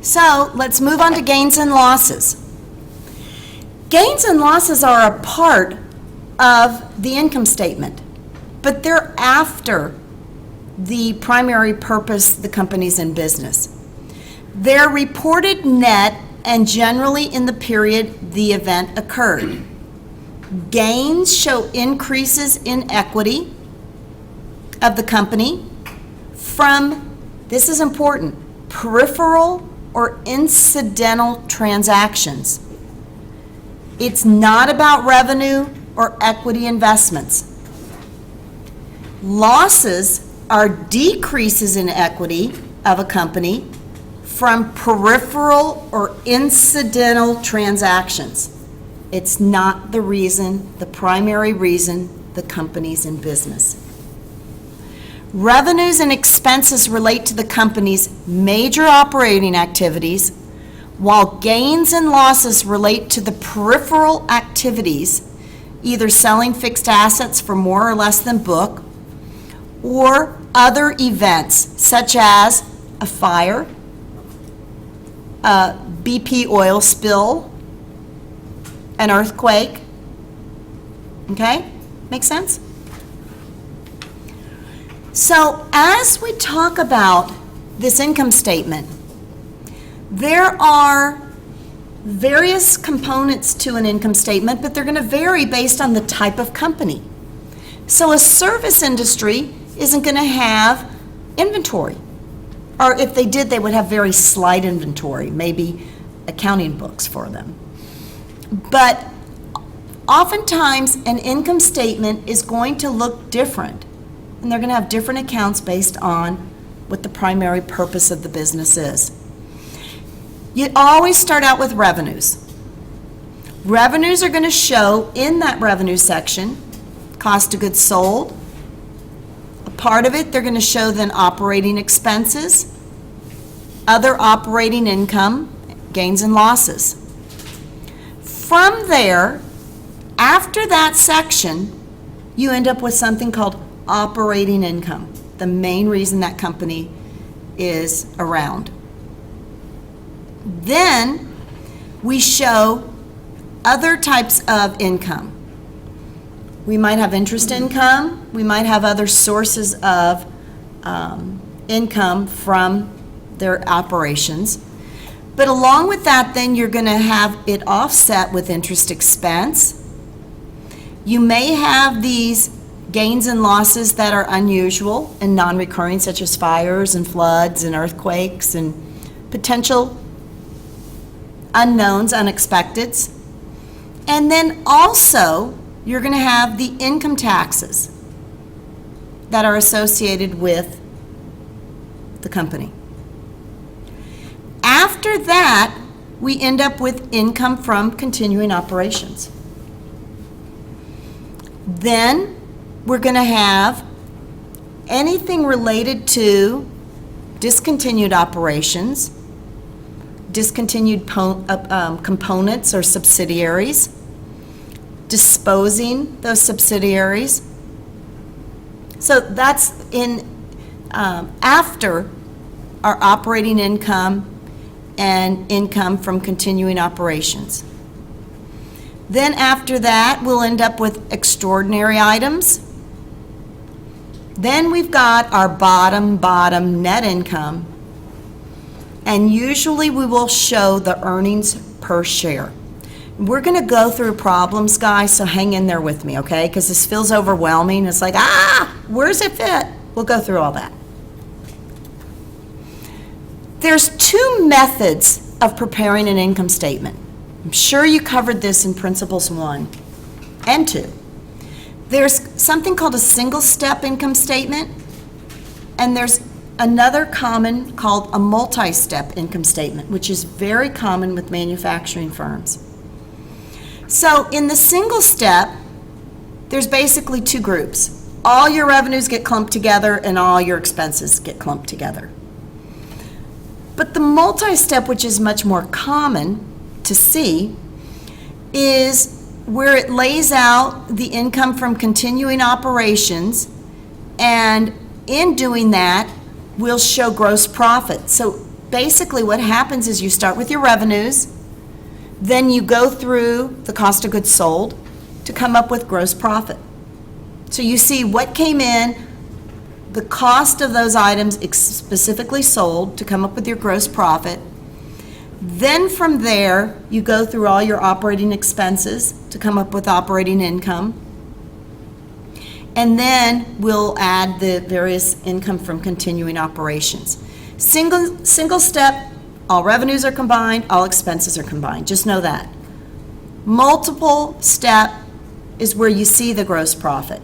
So let's move on to gains and losses. Gains and losses are a part of the income statement, but they're after the primary purpose the company's in business. They're reported net and generally in the period the event occurred. Gains show increases in equity of the company from, this is important, peripheral or incidental transactions. It's not about revenue or equity investments. Losses are decreases in equity of a company from peripheral or incidental transactions. It's not the reason, the primary reason the company's in business. Revenues and expenses relate to the company's major operating activities, while gains and losses relate to the peripheral activities, either selling fixed assets for more or less than book, or other events such as a fire, a BP oil spill, an earthquake. Okay? Make sense? So as we talk about this income statement, there are various components to an income statement, but they're going to vary based on the type of company. So a service industry isn't going to have inventory. Or if they did, they would have very slight inventory, maybe accounting books for them. But oftentimes, an income statement is going to look different, and they're going to have different accounts based on what the primary purpose of the business is. You always start out with revenues. Revenues are going to show in that revenue section cost of goods sold. A part of it, they're going to show then operating expenses, other operating income, gains and losses. From there, after that section, you end up with something called operating income, the main reason that company is around. Then we show other types of income. We might have interest income, we might have other sources of income from their operations. But along with that, then you're going to have it offset with interest expense. You may have these gains and losses that are unusual and non-recurring, such as fires and floods and earthquakes and potential unknowns, unexpecteds. And then also, you're going to have the income taxes that are associated with the company. After that, we end up with income from continuing operations. Then we're going to have anything related to discontinued operations, discontinued components or subsidiaries, disposing those subsidiaries. So that's in after our operating income and income from continuing operations. Then after that, we'll end up with extraordinary items. Then we've got our bottom net income. And usually we will show the earnings per share. We're going to go through problems, guys, so hang in there with me, okay? Because this feels overwhelming. It's like, where's it fit? We'll go through all that. There's two methods of preparing an income statement. I'm sure you covered this in Principles 1 and 2. There's something called a single-step income statement, and there's another common called a multi-step income statement, which is very common with manufacturing firms. So in the single step, there's basically two groups. All your revenues get clumped together and all your expenses get clumped together. But the multi-step, which is much more common to see, is where it lays out the income from continuing operations, and in doing that, we'll show gross profit. So basically what happens is you start with your revenues, then you go through the cost of goods sold to come up with gross profit. So you see what came in, the cost of those items specifically sold to come up with your gross profit. Then from there, you go through all your operating expenses to come up with operating income. And then we'll add the various income from continuing operations. Single step, all revenues are combined, all expenses are combined. Just know that. Multiple step is where you see the gross profit.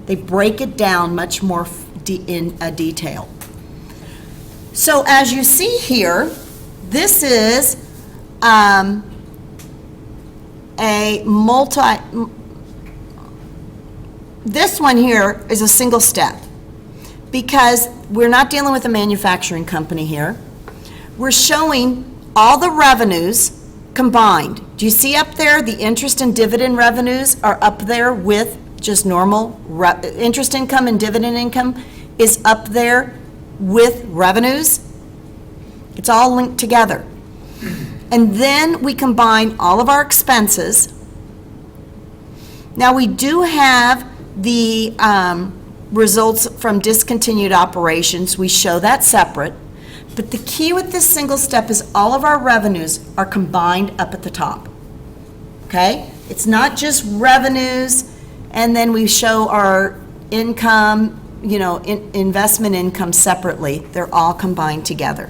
They break it down much more in a detail. So as you see here, this is a this one here is a single step because we're not dealing with a manufacturing company here. We're showing all the revenues combined. Do you see up there the interest and dividend revenues are up there with just normal interest income, and dividend income is up there with revenues? It's all linked together. And then we combine all of our expenses. Now we do have the results from discontinued operations. We show that separate. But the key with this single step is all of our revenues are combined up at the top. Okay? It's not just revenues and then we show our income, investment income separately. They're all combined together.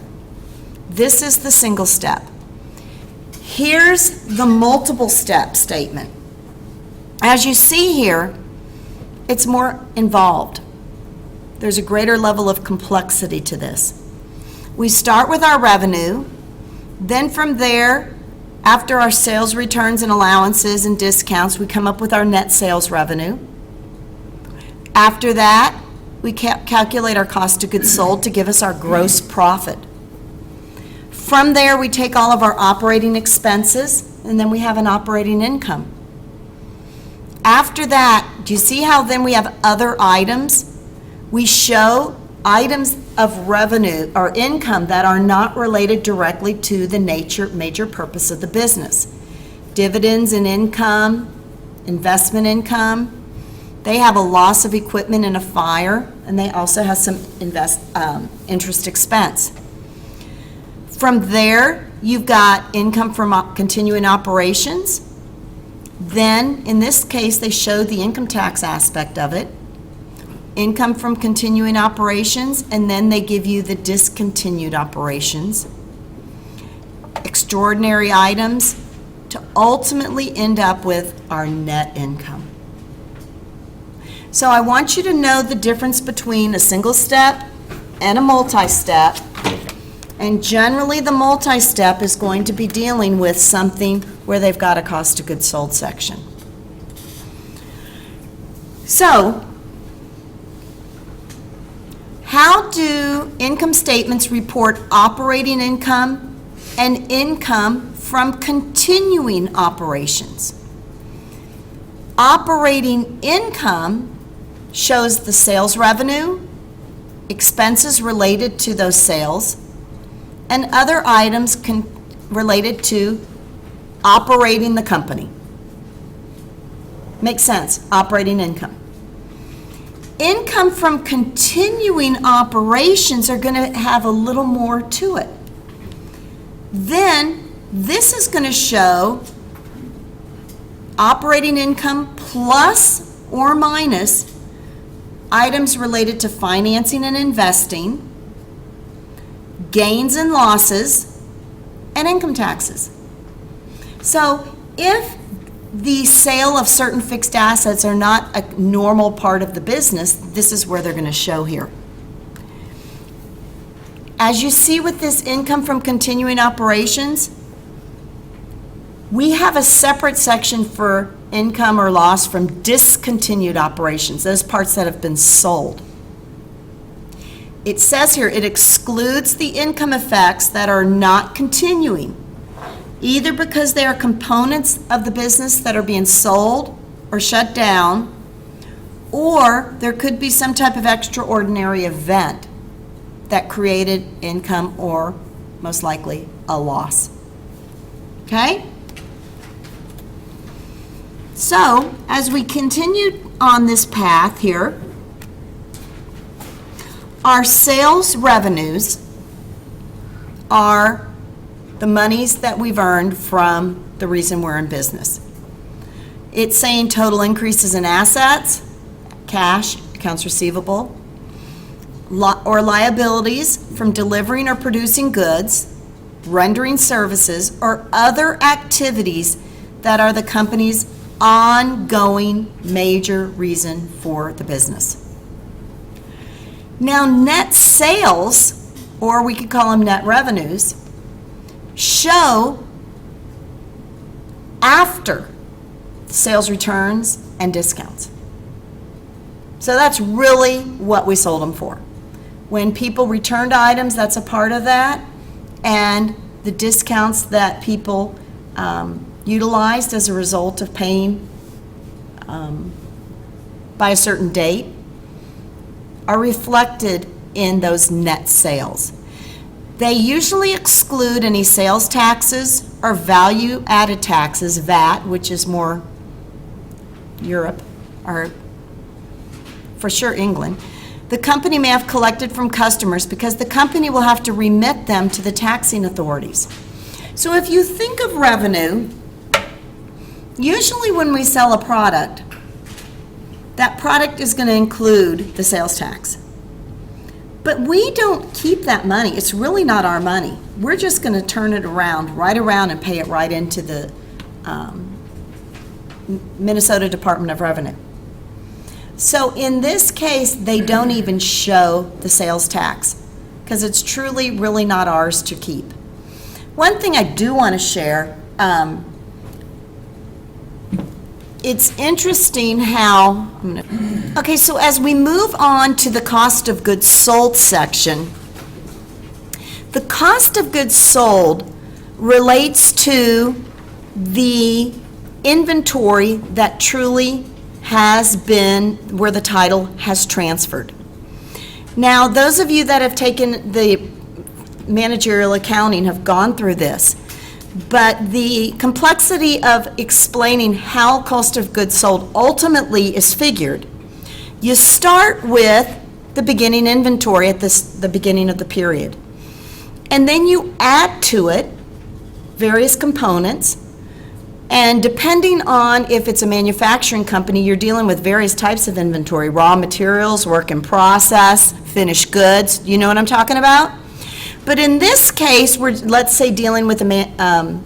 This is the single step. Here's the multiple step statement. As you see here, it's more involved. There's a greater level of complexity to this. We start with our revenue, then from there, after our sales returns and allowances and discounts, we come up with our net sales revenue. After that, we calculate our cost of goods sold to give us our gross profit. From there, we take all of our operating expenses, and then we have an operating income. After that, do you see how then we have other items? We show items of revenue or income that are not related directly to the major purpose of the business. Dividends and income, investment income. They have a loss of equipment in a fire, and they also have some interest expense. From there, you've got income from continuing operations. Then, in this case, they show the income tax aspect of it. Income from continuing operations, and then they give you the discontinued operations. Extraordinary items to ultimately end up with our net income. So I want you to know the difference between a single step and a multi-step. And generally the multi-step is going to be dealing with something where they've got a cost of goods sold section. So, how do income statements report operating income and income from continuing operations? Operating income shows the sales revenue, expenses related to those sales, and other items related to operating the company. Makes sense, operating income. Income from continuing operations are going to have a little more to it. Then this is going to show operating income plus or minus items related to financing and investing, gains and losses, and income taxes. So if the sale of certain fixed assets are not a normal part of the business, this is where they're going to show here. As you see with this income from continuing operations, we have a separate section for income or loss from discontinued operations, those parts that have been sold. It says here it excludes the income effects that are not continuing, either because they are components of the business that are being sold or shut down, or there could be some type of extraordinary event that created income or most likely a loss. Okay? So, as we continue on this path here, our sales revenues are the monies that we've earned from the reason we're in business. It's saying total increases in assets, cash, accounts receivable, or liabilities from delivering or producing goods, rendering services, or other activities that are the company's ongoing major reason for the business. Now, net sales, or we could call them net revenues, show after sales returns and discounts. So that's really what we sold them for. When people returned items, that's a part of that, and the discounts that people utilized as a result of paying by a certain date are reflected in those net sales. They usually exclude any sales taxes or value-added taxes, VAT, which is more Europe, or for sure England, the company may have collected from customers, because the company will have to remit them to the taxing authorities. So if you think of revenue, usually when we sell a product, that product is going to include the sales tax. But we don't keep that money. It's really not our money. We're just going to turn it around, right around, and pay it right into the Minnesota Department of Revenue. So in this case, they don't even show the sales tax, because it's truly really not ours to keep. One thing I do want to share, it's interesting how, okay, so as we move on to the cost of goods sold section, the cost of goods sold relates to the inventory that truly has been where the title has transferred. Now, those of you that have taken the managerial accounting have gone through this, but the complexity of explaining how cost of goods sold ultimately is figured, you start with the beginning inventory at the beginning of the period. And then you add to it various components, and depending on if it's a manufacturing company, you're dealing with various types of inventory: raw materials, work in process, finished goods. You know what I'm talking about? But in this case, we're, let's say, dealing with a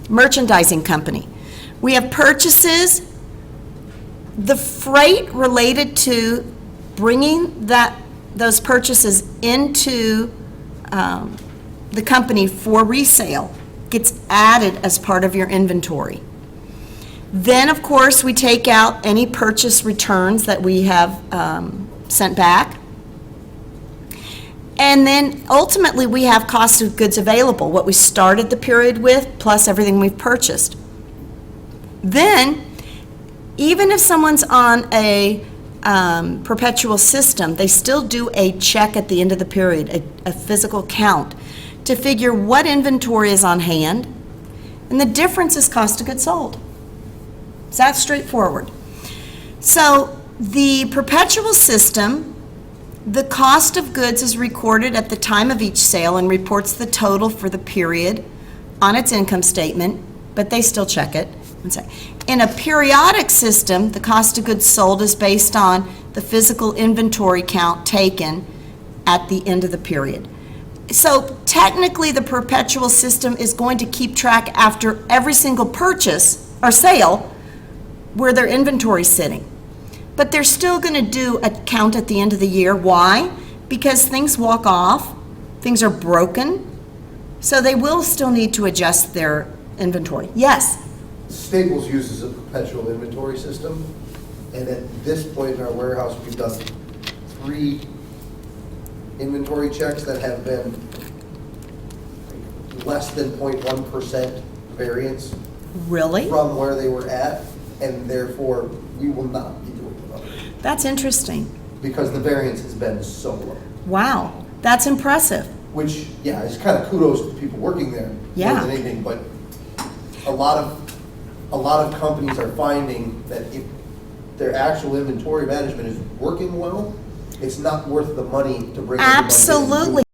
merchandising company. We have purchases, the freight related to bringing those purchases into the company for resale gets added as part of your inventory. Then, of course, we take out any purchase returns that we have sent back. And then ultimately we have cost of goods available, what we started the period with plus everything we've purchased. Then, even if someone's on a perpetual system, they still do a check at the end of the period, a physical count, to figure what inventory is on hand, and the difference is cost of goods sold. It's that straightforward. So the perpetual system, the cost of goods is recorded at the time of each sale and reports the total for the period on its income statement, but they still check it. In a periodic system, the cost of goods sold is based on the physical inventory count taken at the end of the period. So technically, the perpetual system is going to keep track after every single purchase or sale where their inventory is sitting. But they're still going to do a count at the end of the year. Why? Because things walk off, things are broken, so they will still need to adjust their inventory. Yes? Staples uses a perpetual inventory system, and at this point in our warehouse, we've done 3 inventory checks that have been less than 0.1% variance. Really? From where they were at, and therefore we will not be doing another. That's interesting. Because the variance has been so low. Wow, that's impressive. which, yeah, is kind of kudos to the people working there Yeah. more than anything, but a lot of companies are finding that if their actual inventory management is working well, it's not worth the money to bring everybody in and do it. Absolutely.